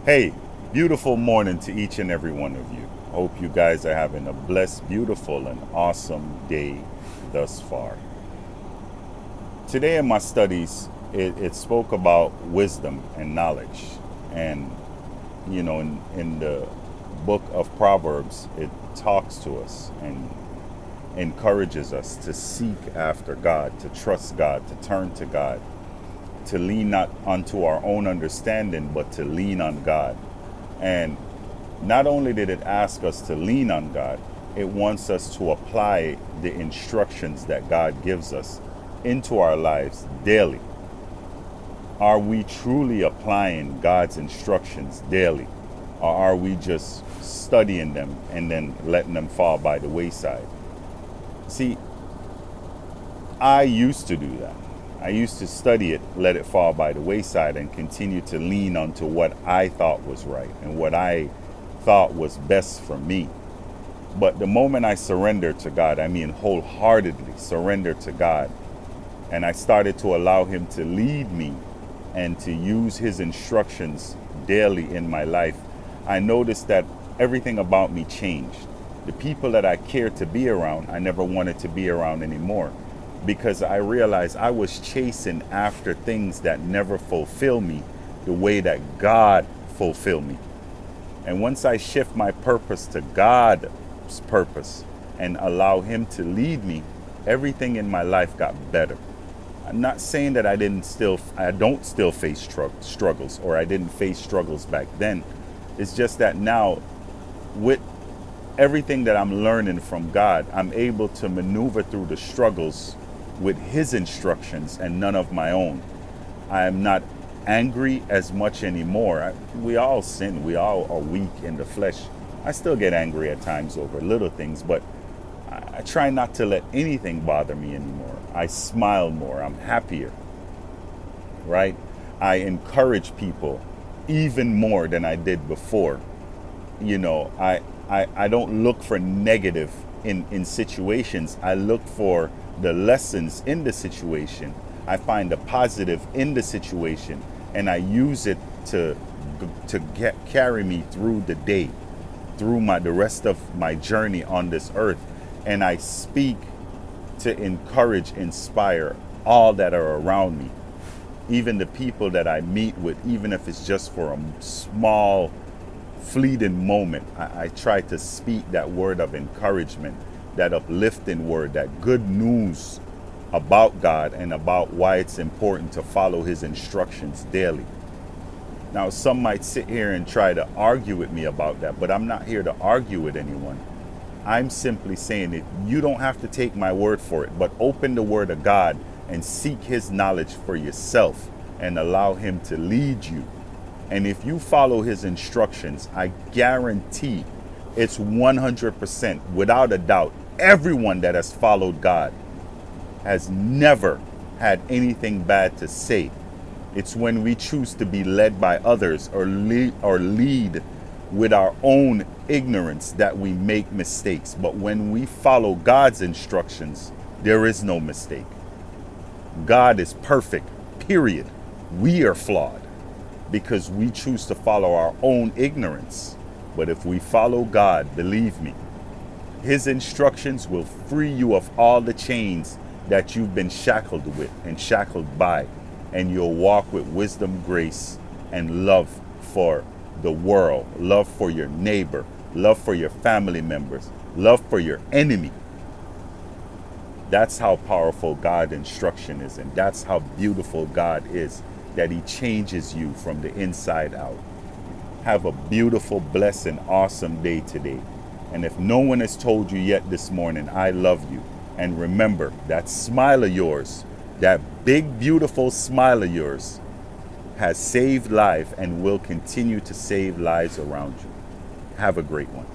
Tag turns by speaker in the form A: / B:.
A: Hey, beautiful morning to each and every one of you. Hope you guys are having a blessed, beautiful, and awesome day thus far. Today in my studies, it spoke about wisdom and knowledge. And, in the book of Proverbs, it talks to us and encourages us to seek after God, to trust God, to turn to God, to lean not unto our own understanding, but to lean on God. And not only did it ask us to lean on God, it wants us to apply the instructions that God gives us into our lives daily. Are we truly applying God's instructions daily? Or are we just studying them and then letting them fall by the wayside? See, I used to do that. I used to study it, let it fall by the wayside, and continue to lean onto what I thought was right and what I thought was best for me. But the moment I surrendered to God, I mean wholeheartedly surrendered to God, and I started to allow Him to lead me and to use His instructions daily in my life, I noticed that everything about me changed. The people that I cared to be around, I never wanted to be around anymore because I realized I was chasing after things that never fulfill me the way that God fulfilled me. And once I shift my purpose to God's purpose and allow Him to lead me, everything in my life got better. I'm not saying that I don't still face struggles, or I didn't face struggles back then. It's just that now, with everything that I'm learning from God, I'm able to maneuver through the struggles with His instructions and none of my own. I am not angry as much anymore. We all sin. We all are weak in the flesh. I still get angry at times over little things, but I try not to let anything bother me anymore. I smile more. I'm happier, right? I encourage people even more than I did before. I don't look for negative in situations. I look for the lessons in the situation. I find the positive in the situation, and I use it to carry me through the day, through the rest of my journey on this earth. And I speak to encourage, inspire all that are around me, even the people that I meet with, even if it's just for a small fleeting moment. I try to speak that word of encouragement, that uplifting word, that good news about God and about why it's important to follow His instructions daily. Now, some might sit here and try to argue with me about that, but I'm not here to argue with anyone. I'm simply saying that you don't have to take my word for it, but open the Word of God and seek His knowledge for yourself and allow Him to lead you. And if you follow His instructions, I guarantee it's 100%, without a doubt, everyone that has followed God has never had anything bad to say. It's when we choose to be led by others or lead with our own ignorance that we make mistakes. But when we follow God's instructions, there is no mistake. God is perfect, period. We are flawed because we choose to follow our own ignorance. But if we follow God, believe me, His instructions will free you of all the chains that you've been shackled with and shackled by. And you'll walk with wisdom, grace, and love for the world, love for your neighbor, love for your family members, love for your enemy. That's how powerful God's instruction is, and that's how beautiful God is, that He changes you from the inside out. Have a beautiful, blessed, and awesome day today. And if no one has told you yet this morning, I love you. And remember, that smile of yours, that big, beautiful smile of yours, has saved lives and will continue to save lives around you. Have a great one.